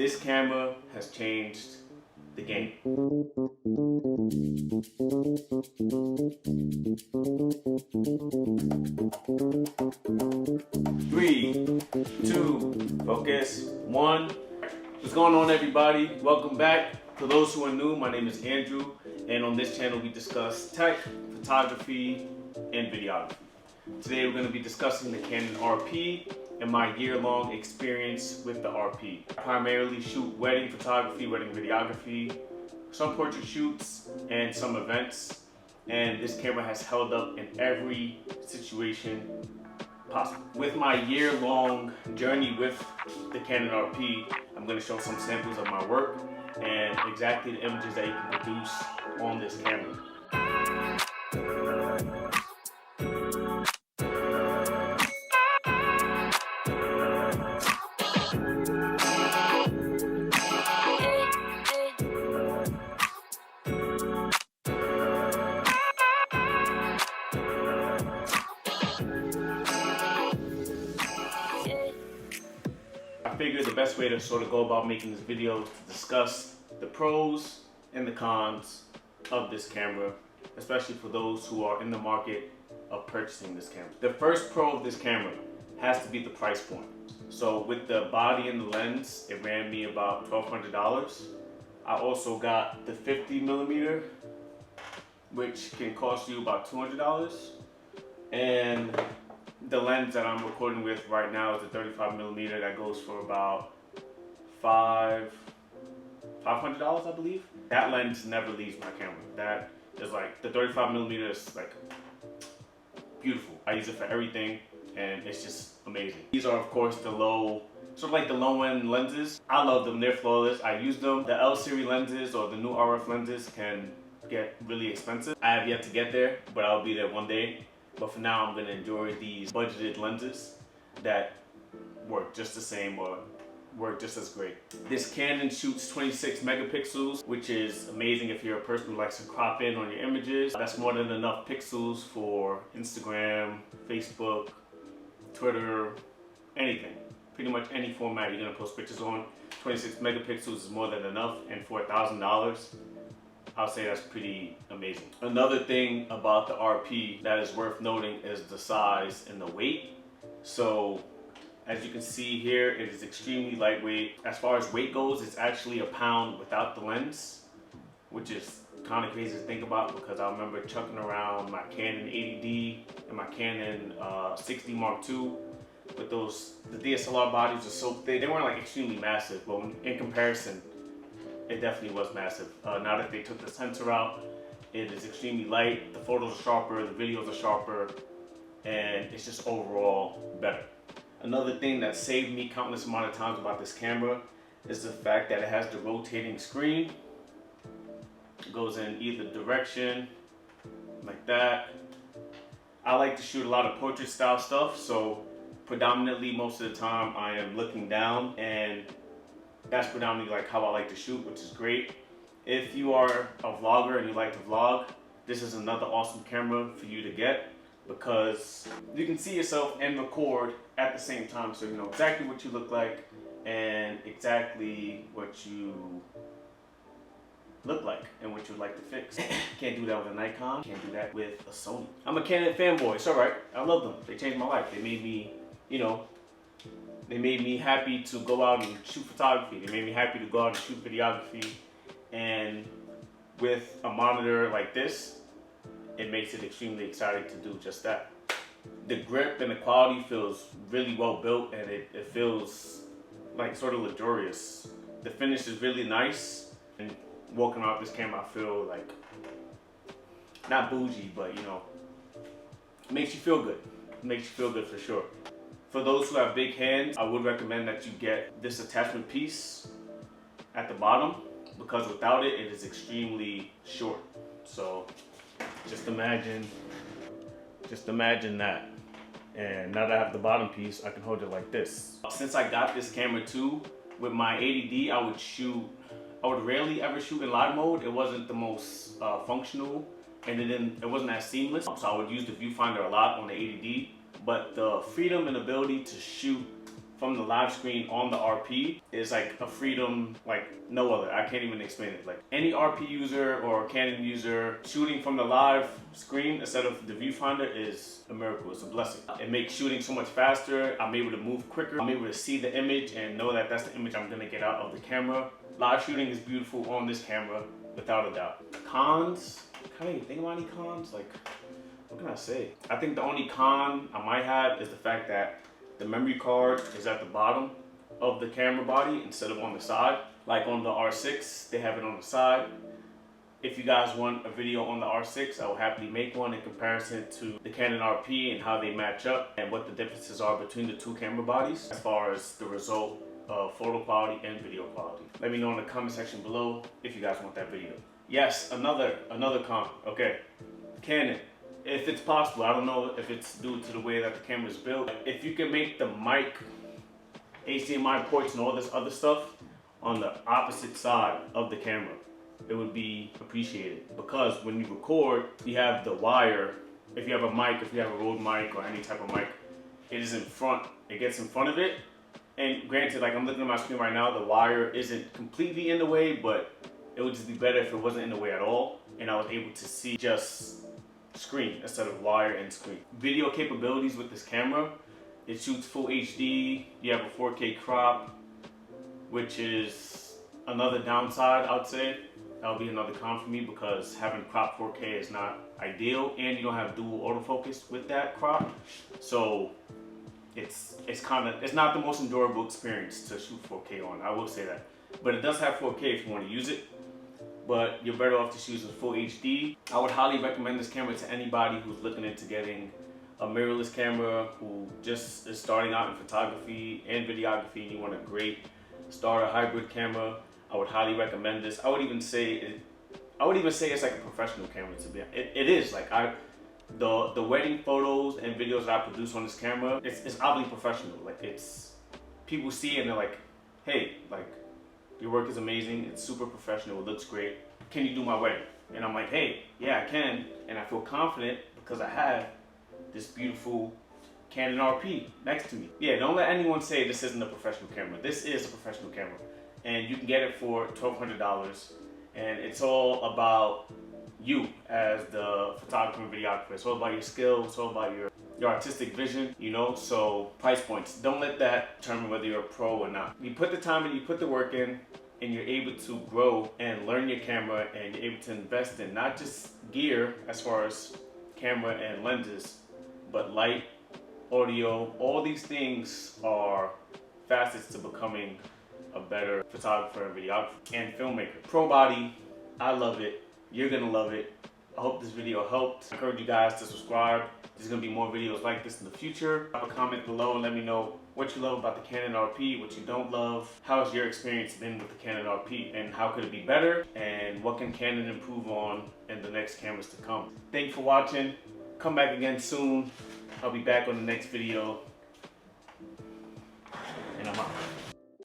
This camera has changed the game. 3, 2, focus, 1. What's going on, everybody? Welcome back. For those who are new, my name is Andrew, and on this channel we discuss tech, photography, and videography. Today we're going to be discussing the Canon RP and my year-long experience with the RP. I primarily shoot wedding photography, wedding videography, some portrait shoots, and some events. And this camera has held up in every situation possible. With my year-long journey with the Canon RP, I'm going to show some samples of my work and exactly the images that you can produce on this camera. I figured the best way to sort of go about making this video is to discuss the pros and the cons of this camera, especially for those who are in the market of purchasing this camera. The first pro of this camera has to be the price point. So with the body and the lens, it ran me about $1,200. I also got the 50mm, which can cost you about $200. And the lens that I'm recording with right now is a 35mm that goes for about $500, I believe. That lens never leaves my camera. That is like, the 35mm is like beautiful. I use it for everything and it's just amazing. These are of course the low, sort of like the low end lenses. I love them, they're flawless. I use them. The L series lenses or the new RF lenses can get really expensive. I have yet to get there, but I'll be there one day. But for now, I'm going to enjoy these budgeted lenses that work just the same or work just as great. This Canon shoots 26 megapixels, which is amazing if you're a person who likes to crop in on your images. That's more than enough pixels for Instagram, Facebook, Twitter, anything. Pretty much any format you're going to post pictures on. 26 megapixels is more than enough, and for $1,000, I'll say that's pretty amazing. Another thing about the RP that is worth noting is the size and the weight. So as you can see here, it is extremely lightweight. As far as weight goes, it's actually a pound without the lens, which is kind of crazy to think about because I remember chucking around my Canon 80D and my Canon 60 Mark II with those, the DSLR bodies are so thick. They weren't like extremely massive, but in comparison, it definitely was massive. Now that they took the sensor out, it is extremely light. The photos are sharper, the videos are sharper, and it's just overall better. Another thing that saved me countless amount of times about this camera is the fact that it has the rotating screen. It goes in either direction, like that. I like to shoot a lot of portrait style stuff, so predominantly most of the time I am looking down, and that's predominantly like how I like to shoot, which is great. If you are a vlogger and you like to vlog, this is another awesome camera for you to get because you can see yourself and record at the same time, so you know exactly what you look like and exactly what you look like and what you'd like to fix. Can't do that with a Nikon, can't do that with a Sony. I'm a Canon fanboy, it's alright. I love them. They changed my life. They made me, you know, they made me happy to go out and shoot photography. They made me happy to go out and shoot videography. And with a monitor like this, it makes it extremely exciting to do just that. The grip and the quality feels really well built, and it feels like sort of luxurious. The finish is really nice. And walking around with this camera, I feel like, not bougie, but you know, it makes you feel good. It makes you feel good for sure. For those who have big hands, I would recommend that you get this attachment piece at the bottom because without it, it is extremely short. So just imagine that. And now that I have the bottom piece, I can hold it like this. Since I got this camera too, with my 80D, I would rarely ever shoot in live mode. It wasn't the most functional, and it wasn't as seamless. So I would use the viewfinder a lot on the 80D. But the freedom and ability to shoot from the live screen on the RP is like a freedom like no other. I can't even explain it. Like any RP user or Canon user shooting from the live screen instead of the viewfinder is a miracle. It's a blessing. It makes shooting so much faster. I'm able to move quicker. I'm able to see the image and know that that's the image I'm gonna get out of the camera. Live shooting is beautiful on this camera, without a doubt. Cons, I can't even think of any cons. Like, what can I say? I think the only con I might have is the fact that the memory card is at the bottom of the camera body instead of on the side. Like on the R6, they have it on the side. If you guys want a video on the R6, I will happily make one in comparison to the Canon RP and how they match up and what the differences are between the two camera bodies as far as the result of photo quality and video quality. Let me know in the comment section below if you guys want that video. Yes, another con. Okay, Canon. If it's possible, I don't know if it's due to the way that the camera is built. If you can make the mic, HDMI ports and all this other stuff on the opposite side of the camera, it would be appreciated. Because when you record, you have the wire. If you have a mic, if you have a Rode mic or any type of mic, it is in front. It gets in front of it. And granted, like I'm looking at my screen right now, the wire isn't completely in the way, but it would just be better if it wasn't in the way at all. And I was able to see just screen instead of wire and screen. Video capabilities with this camera, it shoots full HD. You have a 4K crop, which is another downside, I would say. That would be another con for me because having crop 4K is not ideal, and you don't have dual autofocus with that crop. So it's not the most endurable experience to shoot 4K on, I will say that. But it does have 4K if you want to use it. But you're better off to use a full HD. I would highly recommend this camera to anybody who's looking into getting a mirrorless camera, who just is starting out in photography and videography, and you want a great starter hybrid camera. I would highly recommend this. I would even say it's like a professional camera to be. It is like the wedding photos and videos that I produce on this camera. It's oddly professional. Like people see it and they're like, hey, like, your work is amazing, it's super professional, it looks great. Can you do my wedding? And I'm like, hey, yeah, I can. And I feel confident because I have this beautiful Canon RP next to me. Yeah, don't let anyone say this isn't a professional camera. This is a professional camera. And you can get it for $1,200. And it's all about you as the photographer and videographer. It's all about your skill, it's all about your artistic vision, you know. So price points, don't let that determine whether you're a pro or not. You put the time and you put the work in, and you're able to grow and learn your camera, and you're able to invest in not just gear as far as camera and lenses, but light, audio. All these things are facets to becoming a better photographer and videographer and filmmaker. Pro body, I love it. You're gonna love it. I hope this video helped. I encourage you guys to subscribe. There's gonna be more videos like this in the future. Drop a comment below and let me know what you love about the Canon RP, what you don't love. How's your experience been with the Canon RP, and how could it be better? And what can Canon improve on in the next cameras to come? Thank you for watching. Come back again soon. I'll be back on the next video.